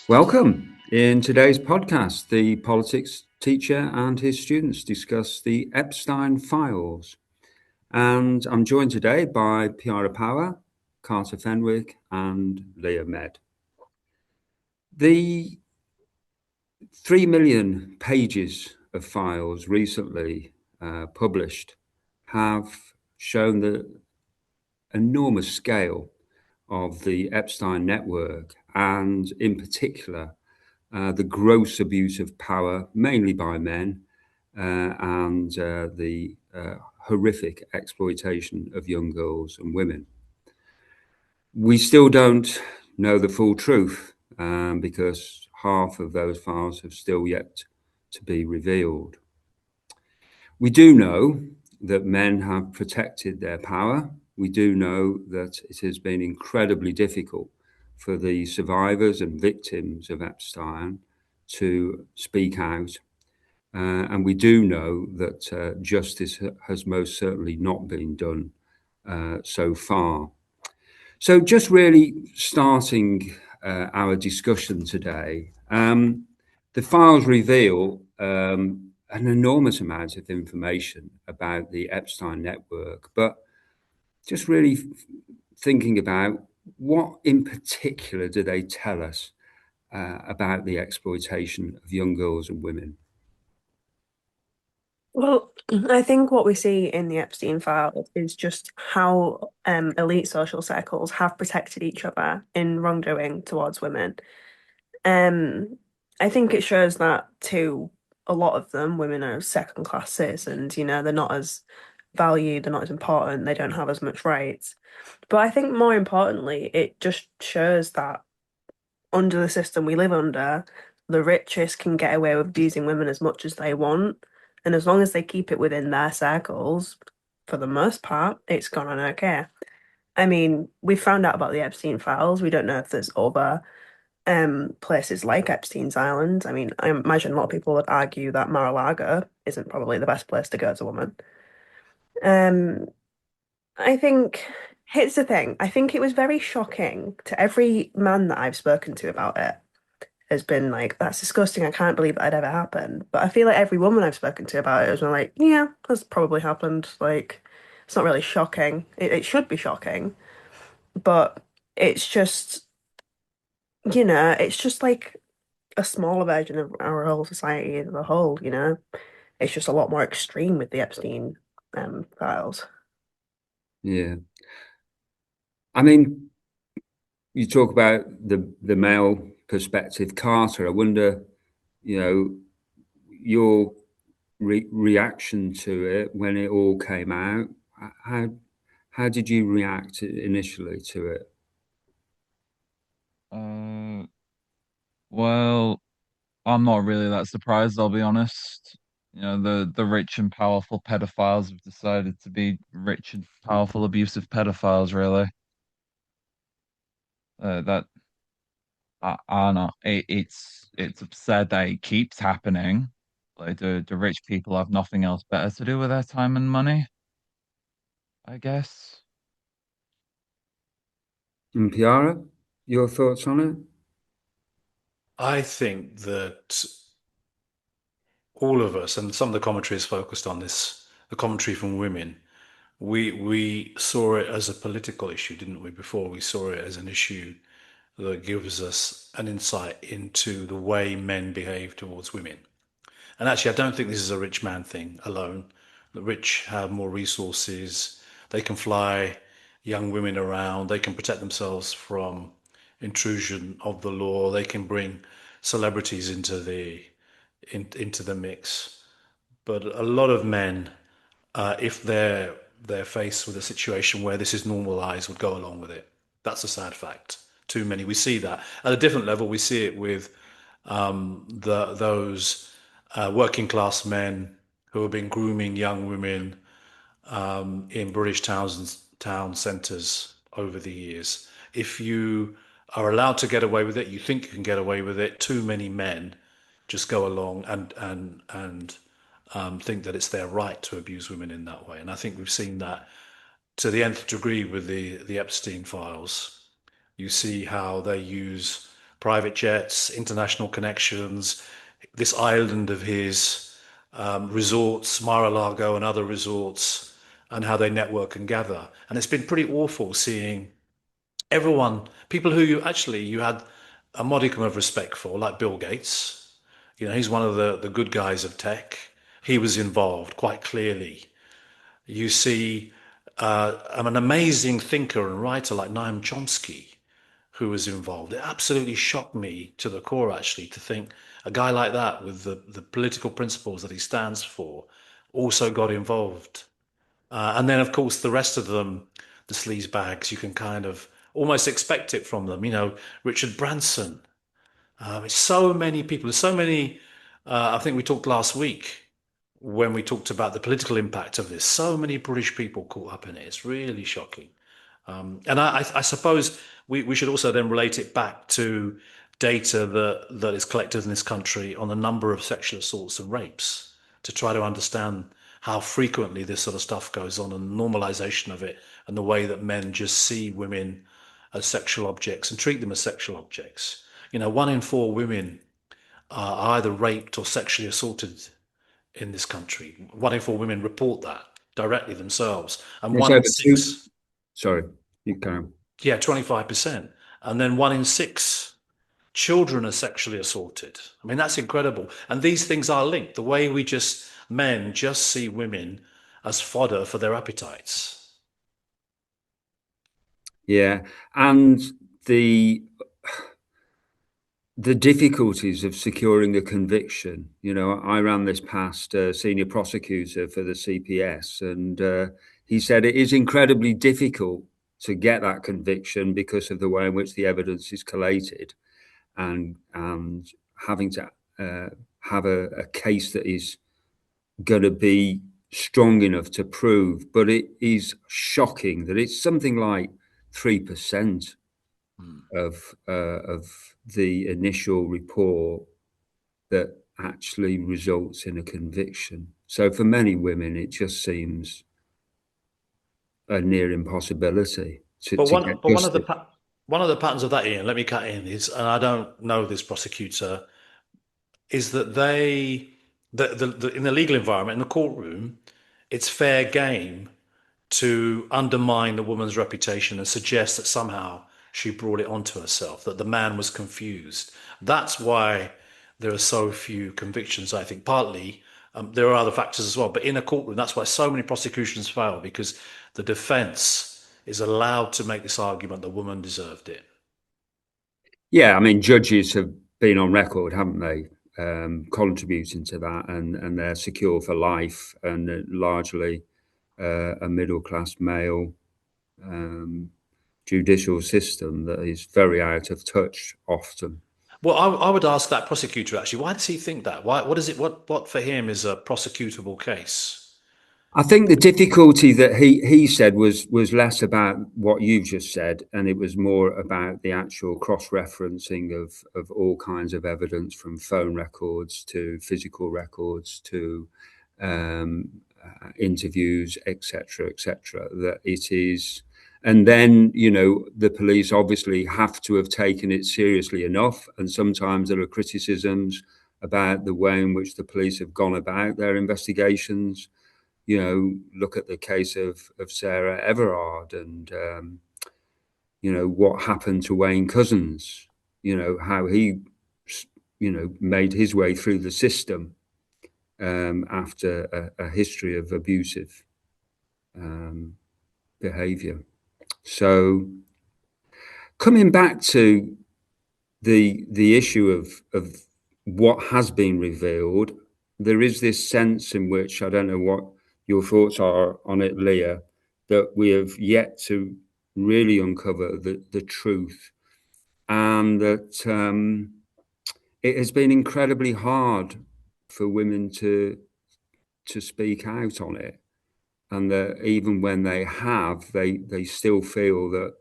Welcome. In today's podcast, the politics teacher and his students discuss the Epstein files. And I'm joined today by Piara Power, Carter Fenwick, and Leah Med. The 3 million pages of files recently published have shown the enormous scale of the Epstein network, and in particular, the gross abuse of power, mainly by men, and the horrific exploitation of young girls and women. We still don't know the full truth because half of those files have still yet to be revealed. We do know that men have protected their power. We do know that it has been incredibly difficult for the survivors and victims of Epstein to speak out. And we do know that justice has most certainly not been done so far. So, just really starting our discussion today, the files reveal an enormous amount of information about the Epstein network, but just really thinking about what in particular do they tell us about the exploitation of young girls and women. Well, I think what we see in the Epstein files is just how elite social circles have protected each other in wrongdoing towards women. Um, I think it shows that to a lot of them, women are second class citizens, they're not as valued, they're not as important, they don't have as much rights. But I think more importantly, it just shows that under the system we live under, the richest can get away with abusing women as much as they want. And as long as they keep it within their circles, for the most part, it's gone on okay. I mean, we found out about the Epstein files. We don't know if there's other places like Epstein's Island. I mean, I imagine a lot of people would argue that Mar-a-Lago isn't probably the best place to go as a woman. Um, I think here's the thing. I think it was very shocking to every man that I've spoken to about it has been like, that's disgusting. I can't believe that ever happened. But I feel like every woman I've spoken to about it has been like, yeah, that's probably happened. Like, it's not really shocking. It should be shocking, but it's just, it's just like a smaller version of our whole society as a whole. It's just a lot more extreme with the Epstein files. Yeah. I mean, you talk about the male perspective, Carter. I wonder, you know, your reaction to it when it all came out. How how did you react initially to it? Uh, well, I'm not really that surprised, I'll be honest. The rich and powerful pedophiles have decided to be rich and powerful abusive pedophiles, really. That I don't know. It's absurd that it keeps happening. Like the rich people have nothing else better to do with their time and money, I guess. And Piara, your thoughts on it? I think that all of us, and some of the commentary is focused on this, the commentary from women, we saw it as a political issue, didn't we? Before we saw it as an issue that gives us an insight into the way men behave towards women. And actually, I don't think this is a rich man thing alone. The rich have more resources. They can fly young women around. They can protect themselves from intrusion of the law. They can bring celebrities into the mix. But a lot of men, if they're faced with a situation where this is normalized, would go along with it. That's a sad fact. Too many. We see that at a different level. We see it with those working class men who have been grooming young women in British town centres over the years. If you are allowed to get away with it, you think you can get away with it. Too many men just go along and think that it's their right to abuse women in that way. And I think we've seen that to the nth degree with the Epstein files. You see how they use private jets, international connections, this island of his, resorts, Mar-a-Lago and other resorts, and how they network and gather. And it's been pretty awful seeing everyone, people who you had a modicum of respect for, like Bill Gates. You know, he's one of the good guys of tech. He was involved quite clearly. You see an amazing thinker and writer like Noam Chomsky who was involved. It absolutely shocked me to the core, actually, to think a guy like that with the political principles that he stands for also got involved. And then, of course, the rest of them, the sleaze bags, you can kind of almost expect it from them. You know, Richard Branson. It's so many people. There's so many. I think we talked last week when we talked about the political impact of this. So many British people caught up in it. It's really shocking. And I suppose we should also then relate it back to data that is collected in this country on the number of sexual assaults and rapes to try to understand how frequently this sort of stuff goes on and normalization of it and the way that men just see women as sexual objects and treat them as sexual objects. You know, 1 in 4 women are either raped or sexually assaulted in this country. 1 in 4 women report that directly themselves, and It's one in over two. six, Sorry, you can. yeah, 25%, and then 1 in 6 children are sexually assaulted. I mean, that's incredible. And these things are linked. The way men just see women as fodder for their appetites. Yeah, and the difficulties of securing a conviction. You know, I ran this past senior prosecutor for the CPS, and he said it is incredibly difficult to get that conviction because of the way in which the evidence is collated, and having to have a case that is going to be strong enough to prove. But it is shocking that it's something like 3% of the initial report that actually results in a conviction. So for many women, it just seems a near impossibility to But get one of justice. one of the patterns of that, Ian, let me cut in, is, and I don't know this prosecutor, is that in the legal environment, in the courtroom, it's fair game to undermine the woman's reputation and suggest that somehow she brought it onto herself, that the man was confused. That's why there are so few convictions, I think. Partly, there are other factors as well, but in a courtroom, that's why so many prosecutions fail, because the defense is allowed to make this argument the woman deserved it. Yeah, I mean, judges have been on record, haven't they, contributing to that, and they're secure for life, and largely a middle-class male judicial system that is very out of touch often. Well, I would ask that prosecutor, actually, why does he think that? What for him is a prosecutable case? I think the difficulty that he said was less about what you've just said, and it was more about the actual cross-referencing of all kinds of evidence, from phone records to physical records to interviews, etc., etc. That it is, and then, you know, the police obviously have to have taken it seriously enough, and sometimes there are criticisms about the way in which the police have gone about their investigations. You know, look at the case of Sarah Everard, and you know what happened to Wayne Couzens. You know how he, you know, made his way through the system after a history of abusive behaviour. So, coming back to the issue of what has been revealed, there is this sense in which, I don't know what your thoughts are on it, Leah, that we have yet to really uncover the truth, and that it has been incredibly hard for women to speak out on it, and that even when they have, they still feel that,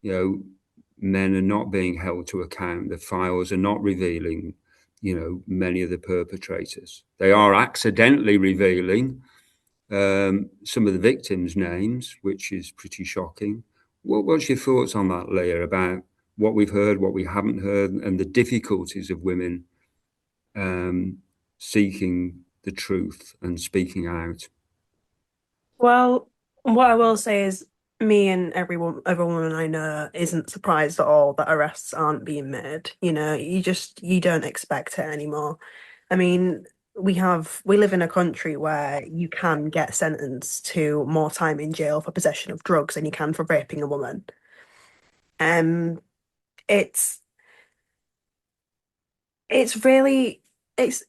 you know, men are not being held to account. The files are not revealing, you know, many of the perpetrators. They are accidentally revealing some of the victims' names, which is pretty shocking. What's your thoughts on that, Leah, about what we've heard, what we haven't heard, and the difficulties of women seeking the truth and speaking out. Well, what I will say is me and every woman I know isn't surprised at all that arrests aren't being made. You don't expect it anymore. I mean, we live in a country where you can get sentenced to more time in jail for possession of drugs than you can for raping a woman. Um, it's it's really it's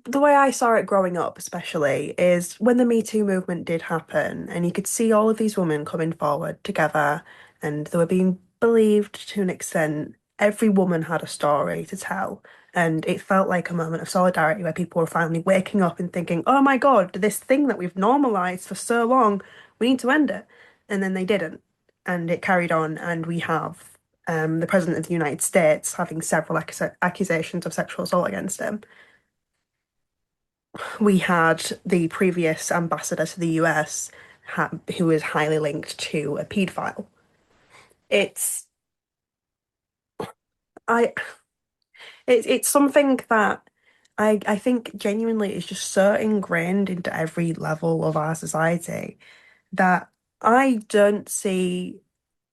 the way I saw it growing up, especially, is when the Me Too movement did happen, and you could see all of these women coming forward together, and they were being believed to an extent. Every woman had a story to tell, and it felt like a moment of solidarity where people were finally waking up and thinking, "Oh my God, this thing that we've normalized for so long, we need to end it." And then they didn't, and it carried on, and we have the President of the United States having several accusations of sexual assault against him. We had the previous ambassador to the US who was highly linked to a paedophile. It's I it's something that I think genuinely is just so ingrained into every level of our society that I don't see.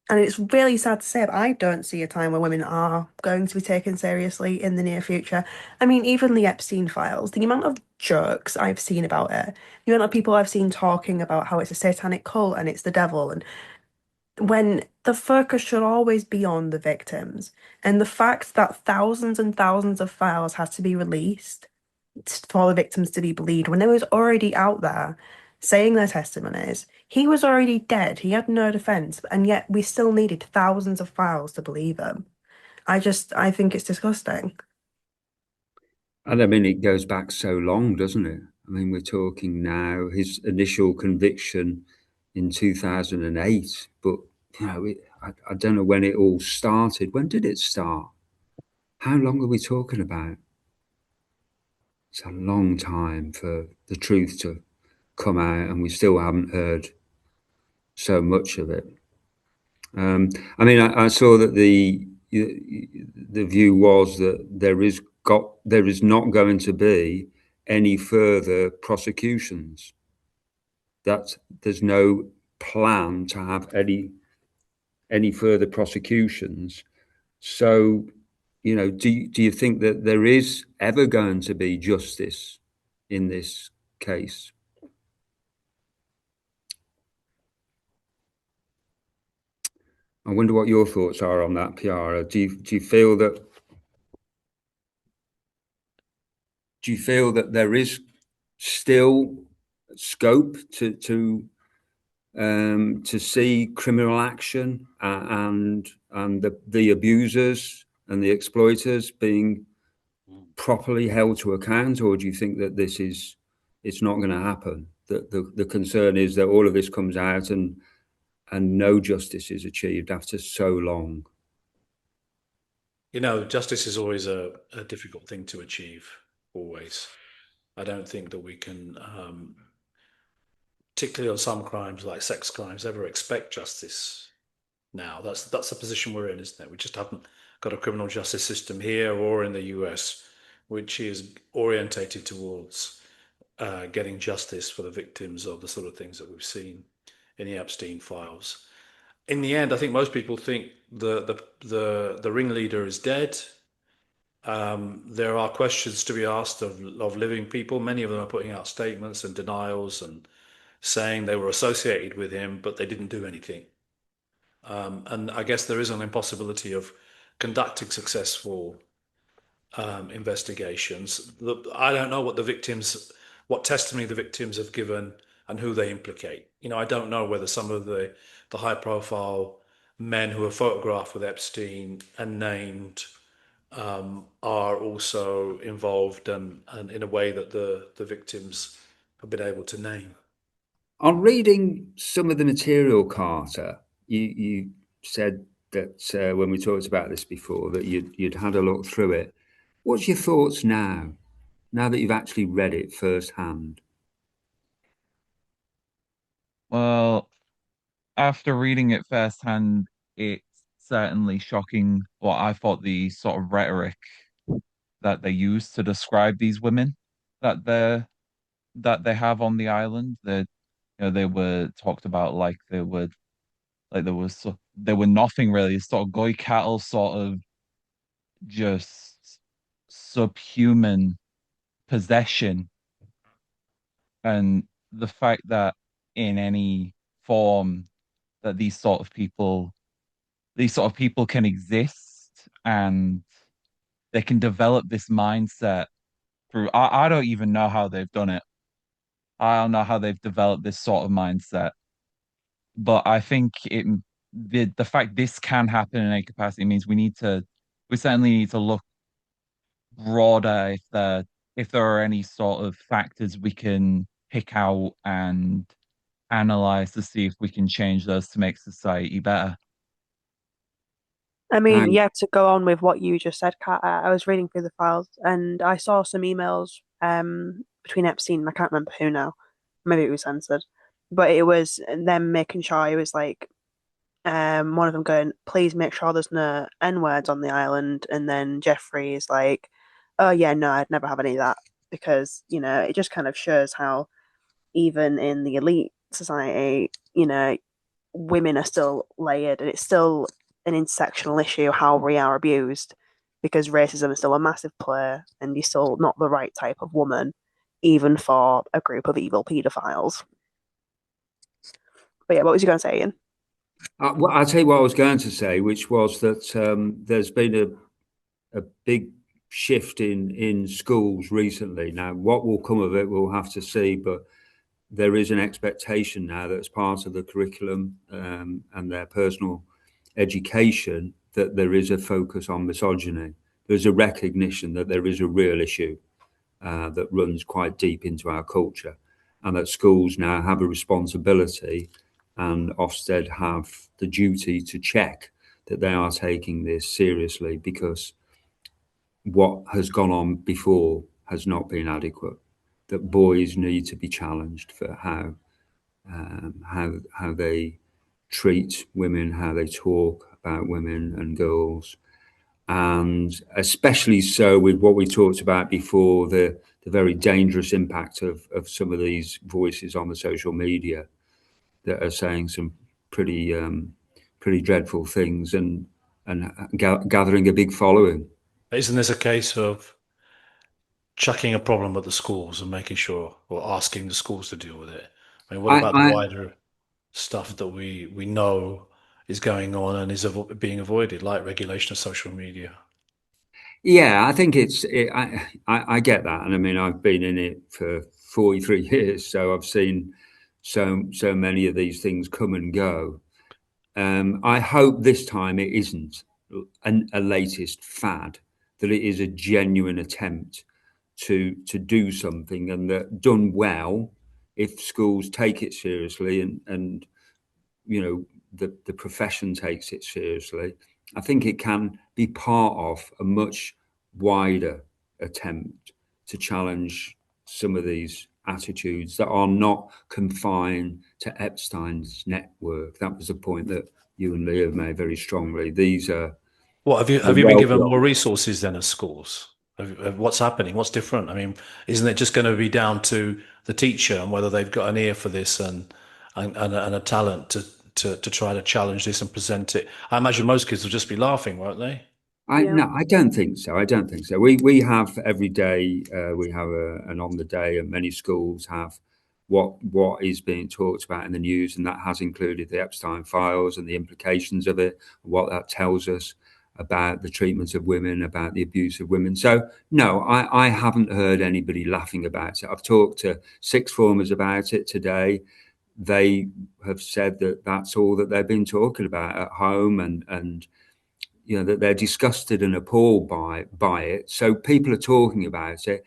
And it's really sad to say, but I don't see a time where women are going to be taken seriously in the near future. I mean, even the Epstein files, the amount of jokes I've seen about it, the amount of people I've seen talking about how it's a satanic cult and it's the devil, and when the focus should always be on the victims. And the fact that thousands and thousands of files had to be released for the victims to be believed when they was already out there saying their testimonies. He was already dead. He had no defense, and yet we still needed thousands of files to believe him. I think it's disgusting. And I mean, it goes back so long, doesn't it? I mean, we're talking now his initial conviction in 2008, but I don't know when it all started. When did it start? How long are we talking about? It's a long time for the truth to come out, and we still haven't heard so much of it. I mean, I saw that the view was that there is not going to be any further prosecutions. That there's no plan to have any further prosecutions. So, do you think that there is ever going to be justice in this case? I wonder what your thoughts are on that, Piara. Do you feel that there is still scope to see criminal action and the abusers and the exploiters being properly held to account, or do you think that it's not going to happen? That the concern is that all of this comes out and no justice is achieved after so long. Justice is always a difficult thing to achieve, always. I don't think that we can, particularly on some crimes like sex crimes, ever expect justice now. That's the position we're in, isn't it? We just haven't got a criminal justice system here or in the US which is orientated towards getting justice for the victims of the sort of things that we've seen in the Epstein files. In the end, I think most people think the ringleader is dead. There are questions to be asked of living people. Many of them are putting out statements and denials and saying they were associated with him, but they didn't do anything. And I guess there is an impossibility of conducting successful investigations. I don't know what testimony the victims have given and who they implicate. I don't know whether some of the high-profile men who are photographed with Epstein and named are also involved and in a way that the victims have been able to name. On reading some of the material, Carter, you said that when we talked about this before, that you'd had a look through it. What's your thoughts now that you've actually read it firsthand? Well, after reading it firsthand, it's certainly shocking what I thought the sort of rhetoric that they use to describe these women that they have on the island. That they were talked about like they were nothing really, sort of goy cattle, sort of just subhuman possession, and the fact that in any form that these sort of people can exist and they can develop this mindset through I don't even know how they've done it. I don't know how they've developed this sort of mindset, but I think the fact this can happen in a capacity means we certainly need to look broader if there are any sort of factors we can pick out and analyze to see if we can change those to make society better. I mean, And yeah, to go on with what you just said, Kat, I was reading through the files and I saw some emails between Epstein and I can't remember who now. Maybe it was censored. But it was them making sure it was like one of them going, please make sure there's no N words on the island, and then Jeffrey is like, oh yeah, no, I'd never have any of that because, it just kind of shows how even in the elite society, women are still layered and it's still an intersectional issue how we are abused because racism is still a massive player and you're still not the right type of woman, even for a group of evil paedophiles. But yeah, what was you going to say, Ian? well, I'll tell you what I was going to say, which was that there's been a big shift in schools recently. Now, what will come of it, we'll have to see, but there is an expectation now that as part of the curriculum and their personal education, that there is a focus on misogyny. There's a recognition that there is a real issue that runs quite deep into our culture, and that schools now have a responsibility and Ofsted have the duty to check that they are taking this seriously, because what has gone on before has not been adequate. That boys need to be challenged for how they treat women, how they talk about women and girls, and especially so with what we talked about before, the very dangerous impact of some of these voices on the social media that are saying some pretty dreadful things and gathering a big following. Isn't this a case of chucking a problem at the schools and making sure, or asking the schools to deal with it? I mean, what about the I wider stuff that we know is going on and is being avoided, like regulation of social media? Yeah, I think I get that, and I mean I've been in it for 43 years, so I've seen so many of these things come and go. I hope this time it isn't a latest fad, that it is a genuine attempt to do something, and that done well, if schools take it seriously and the profession takes it seriously, I think it can be part of a much wider attempt to challenge some of these attitudes that are not confined to Epstein's network. That was a point that you and Leah made very strongly. These are What the have you been given well. more resources then at schools? What's happening? What's different? I mean, isn't it just going to be down to the teacher and whether they've got an ear for this and a talent to try to challenge this and present it? I imagine most kids will just be laughing, won't they? Yeah. No, I don't think so. I don't think so. We have every day. We have an on the day, and many schools have what is being talked about in the news, and that has included the Epstein files and the implications of it, what that tells us about the treatment of women, about the abuse of women. So no, I haven't heard anybody laughing about it. I've talked to sixth formers about it today. They have said that that's all that they've been talking about at home, and that they're disgusted and appalled by it. So people are talking about it,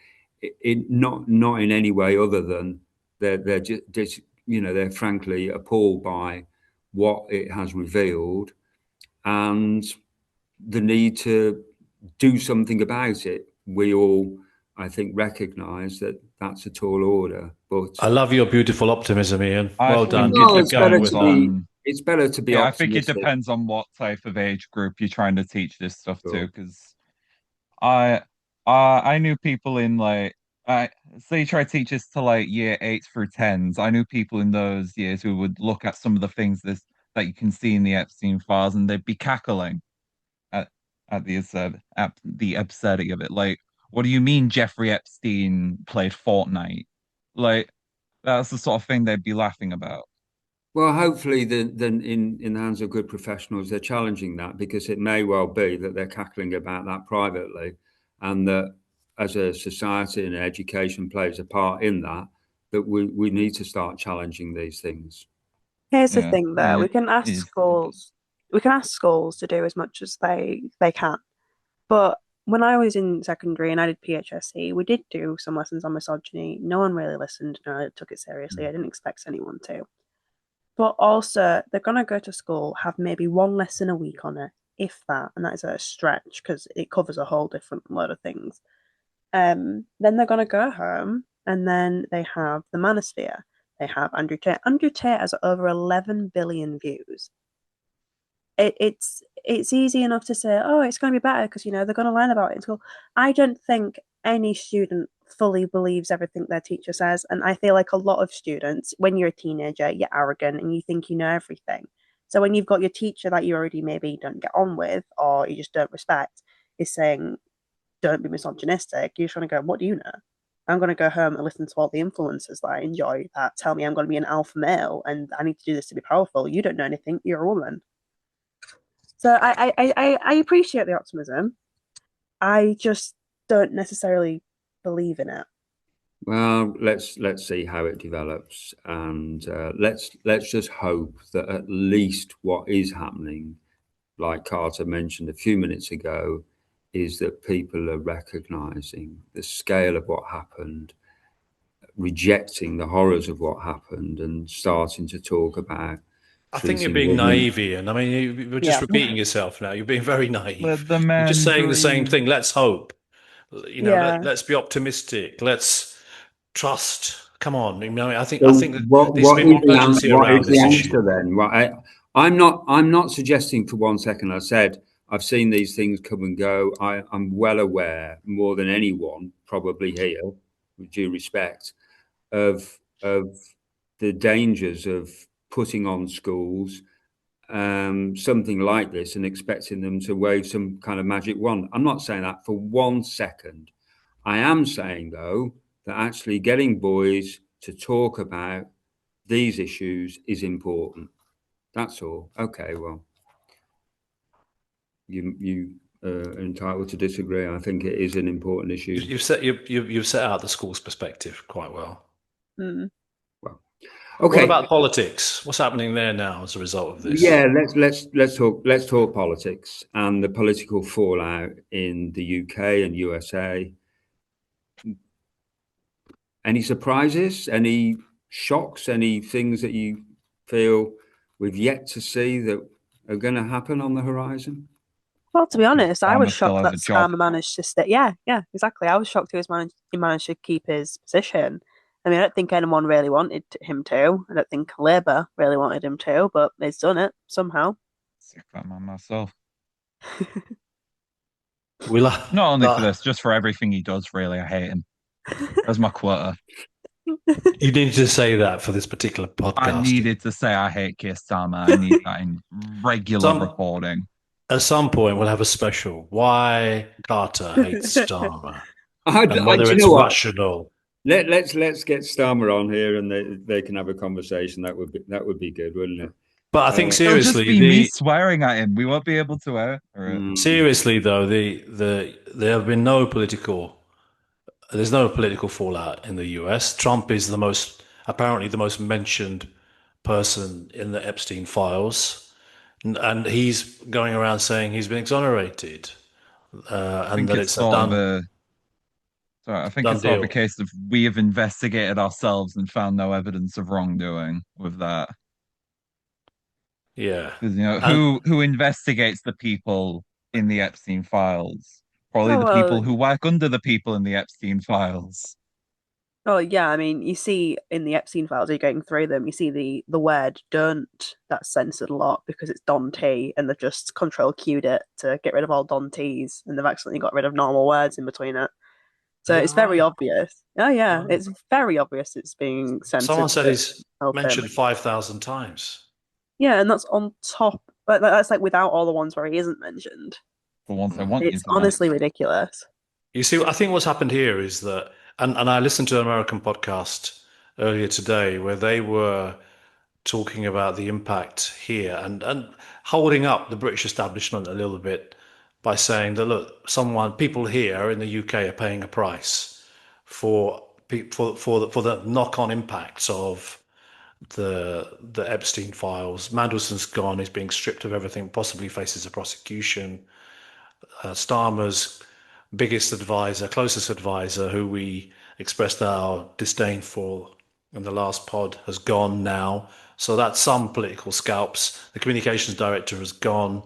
not in any way other than they're just they're frankly appalled by what it has revealed and the need to do something about it. We all, I think, recognise that that's a tall order, but I love your beautiful optimism, Ian. I Well done. think You well, keep it's going better depends with to that. be on it's better to be Yeah, I think it optimistic. depends on what type of age group you're trying to teach this stuff to, Sure. because I I knew people in like I say you try to teach this to like year eights through tens. I knew people in those years who would look at some of the things that you can see in the Epstein files and they'd be cackling at the absurdity of it. Like, what do you mean Jeffrey Epstein played Fortnite? Like, that's the sort of thing they'd be laughing about. Well, hopefully, then in the hands of good professionals, they're challenging that because it may well be that they're cackling about that privately, and that as a society and education plays a part in that, that we need to start challenging these things. Here's the Yeah, thing though, it does. we can ask schools to do as much as they can. But when I was in secondary and I did PHSE, we did do some lessons on misogyny. No one really listened, no one took it seriously. I didn't expect anyone to. But also, they're gonna go to school, have maybe one lesson a week on it, if that, and that is a stretch because it covers a whole different load of things. Then they're gonna go home, and then they have the Manosphere. They have Andrew Tate. Andrew Tate has over 11 billion views. It's easy enough to say, oh, it's going to be better because they're going to learn about it in school. I don't think any student fully believes everything their teacher says, and I feel like a lot of students, when you're a teenager, you're arrogant and you think you know everything. So when you've got your teacher that you already maybe don't get on with or you just don't respect is saying, don't be misogynistic, you're trying to go, what do you know? I'm going to go home and listen to all the influencers that I enjoy that tell me I'm going to be an alpha male and I need to do this to be powerful. You don't know anything. You're a woman. So I appreciate the optimism. I just don't necessarily believe in it. Well, let's see how it develops, and let's just hope that at least what is happening, like Carter mentioned a few minutes ago, is that people are recognizing the scale of what happened, rejecting the horrors of what happened, and starting to talk about I think you're treating being women. naive, Ian. I mean, you're just Yeah. repeating yourself now. You're being very Let naive. the You're just man saying the same dream. thing. Let's hope. Yeah. Let's be optimistic. Let's trust. Come on. So I think that there should be what is more the urgency what is around the this issue. answer then? I'm not suggesting for one second. I said I've seen these things come and go. I'm well aware, more than anyone probably here, with due respect, of the dangers of putting on schools something like this and expecting them to wave some kind of magic wand. I'm not saying that for one second. I am saying though that actually getting boys to talk about these issues is important. That's all. Okay, well, you are entitled to disagree. I think it is an important issue. You've set out the school's perspective quite well. Mm. Well, What okay, about politics? What's happening there now as a result of this? yeah, let's talk politics and the political fallout in the UK and USA. Any surprises? Any shocks? Any things that you feel we've yet to see that are going to happen on the horizon? Well, to be Does honest, I was Starmer still shocked has that a job? Starmer managed to stay. Yeah, yeah, exactly. I was shocked he managed to keep his position. I mean, I don't think anyone really wanted him to. I don't think Labour really wanted him to, but he's done it somehow. Sick that man myself. We lo- Not only for uh, this, just for everything he does, really. I hate him. That's my quota. you need to say that for this particular I podcast. needed to say I hate Keir Starmer. I need that in regular Some recording. At some point, we'll have a special. Why Carter hates Starmer and Do whether you it's know what? rational. Let's get Starmer on here and they can have a conversation. That would be good, wouldn't it? But I think Uh, It'll just seriously, be me the swearing at him. We won't be able to air it. mm, seriously though, there have been no political there's no political fallout in the US. Trump is apparently the most mentioned person in the Epstein files, and he's going around saying he's been exonerated, I and think that it's it's a sort of done a sorry, I think done it's sort of a deal. case of we have investigated ourselves and found no evidence of wrongdoing with that. Yeah, Because and who investigates the people in the Epstein files? Probably Oh the well, people who work under the people in the Epstein files. Oh yeah, I mean, you see in the Epstein files, you're going through them, you see the word "don't" that's censored a lot because it's Don T, and they've just control Q'd it to get rid of all Don T's, and they've accidentally got rid of normal words in between it. Is So that it's very right? obvious. Oh yeah, Oh. it's very obvious it's being censored Someone said to he's help him. mentioned 5,000 times. Yeah, and that's on top. That's like without all the ones where he isn't mentioned. For once, I Hmm. want you It's to know. honestly ridiculous. You see, I think what's happened here is that, and I listened to an American podcast earlier today where they were talking about the impact here and holding up the British establishment a little bit by saying that, look, people here in the UK are paying a price for the knock-on impacts of the Epstein files. Mandelson's gone; he's being stripped of everything, possibly faces a prosecution. Starmer's biggest advisor, closest advisor, who we expressed our disdain for in the last pod, has gone now. So that's some political scalps. The communications director has gone.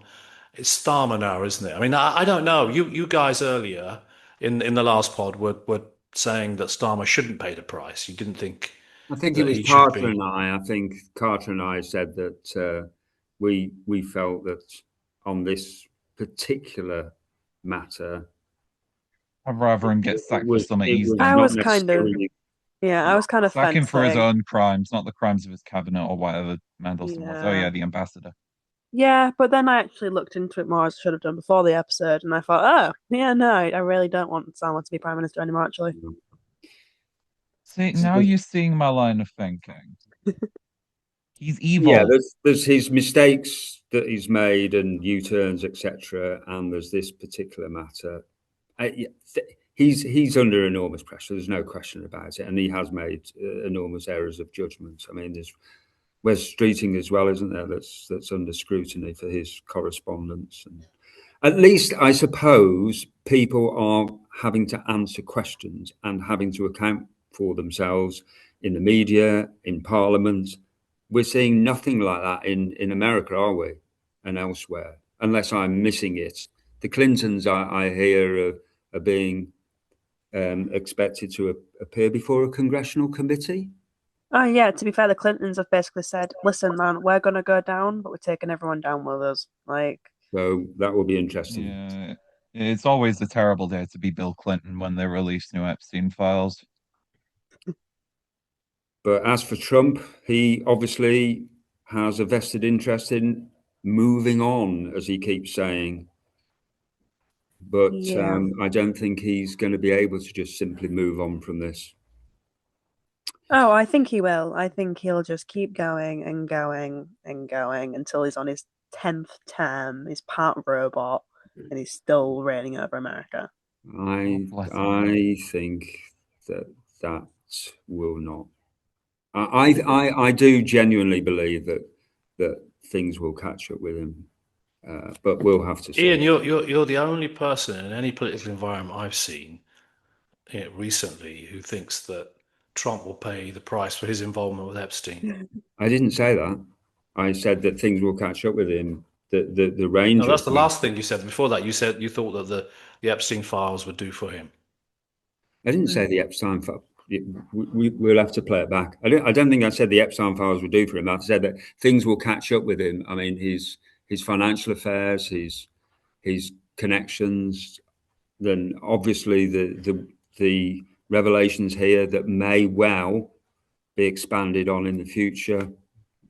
It's Starmer now, isn't it? I mean, I don't know. You guys earlier in the last pod were saying that Starmer shouldn't pay the price. You didn't think I think it that was he should Carter be. and I. I think Carter and I said that we felt that on this particular matter, I'd rather him get it sacked for was something it he's was I done. not was kind of necessarily yeah, I was kind of Sack him for his fencing. own crimes, not the crimes of his cabinet or whatever Mandelson was. Oh Yeah. yeah, the ambassador. Yeah, but then I actually looked into it more as I should have done before the episode, and I thought, oh, yeah, no, I really don't want Salma to be Prime Minister anymore, actually. See, now you're seeing my line of thinking. He's yeah. evil. There's his mistakes that he's made and U-turns, etc. And there's this particular matter. Yeah, he's under enormous pressure. There's no question about it, and he has made enormous errors of judgment. I mean, there's Wes Streeting as well, isn't there? That's under scrutiny for his correspondence. And at least, I suppose, people are having to answer questions and having to account for themselves in the media, in Parliament. We're seeing nothing like that in America, are we? And elsewhere, unless I'm missing it. The Clintons, I hear, are being expected to appear before a congressional committee. Oh, yeah, to be fair, the Clintons have basically said, listen, man, we're going to go down, but we're taking everyone down with us. Like, So that will be interesting. Yeah, it's always a terrible day to be Bill Clinton when they release new Epstein files. But as for Trump, he obviously has a vested interest in moving on, as he keeps saying. But yeah. I don't think he's going to be able to just simply move on from this. Oh, I think he will. I think he'll just keep going and going and going until he's on his 10th term. He's part robot and he's still reigning over America. Oh, I bless him. I think that that will not. I do genuinely believe that things will catch up with him, but we'll have to Ian, see. you're the only person in any political environment I've seen recently who thinks that Trump will pay the price for his involvement with Epstein. I didn't say that. I said that things will catch up with him. The No, range that's of the last thing you said. Before that, you said you thought that the Epstein files would do for him. I didn't say the Epstein file. We'll have to play it back. I don't think I said the Epstein files would do for him. I said that things will catch up with him. I mean, his financial affairs, his connections. Then obviously the revelations here that may well be expanded on in the future.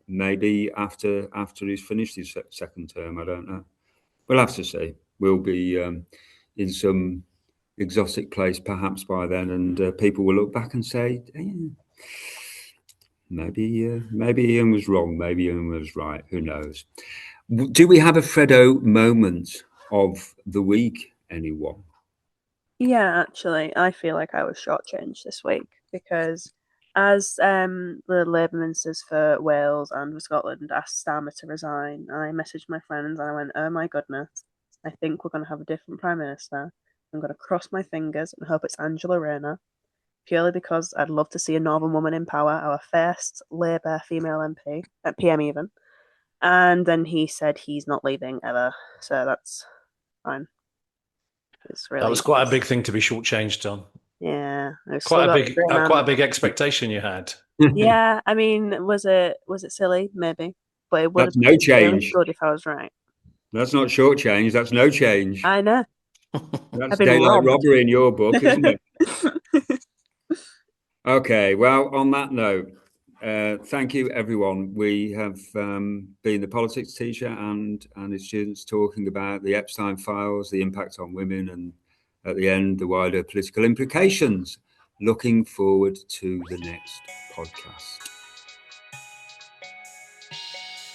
Maybe after he's finished his second term. I don't know. We'll have to see. We'll be in some exotic place perhaps by then, and people will look back and say, maybe Ian was wrong, maybe Ian was right. Who knows? Do we have a Fredo moment of the week? Anyone? Yeah, actually, I feel like I was shortchanged this week because as the Labour ministers for Wales and for Scotland asked Starmer to resign, I messaged my friends and I went, "Oh my goodness, I think we're going to have a different Prime Minister. I'm going to cross my fingers and hope it's Angela Rayner, purely because I'd love to see a Northern woman in power, our first Labour female MP, PM even." And then he said he's not leaving ever, so that's fine. It's That really was quite a big thing to be shortchanged on. Yeah, I've still got the grim quite a aunt. big expectation you had. Yeah, I mean, was it silly? Maybe, but it would have That's no been really change. good if I was right. That's not short change. That's no change. I know. That's I've been daylight robbed. robbery in your book, isn't it? Okay. Well, on that note, thank you, everyone. We have been the politics teacher and his students talking about the Epstein files, the impact on women, and at the end, the wider political implications. Looking forward to the next podcast.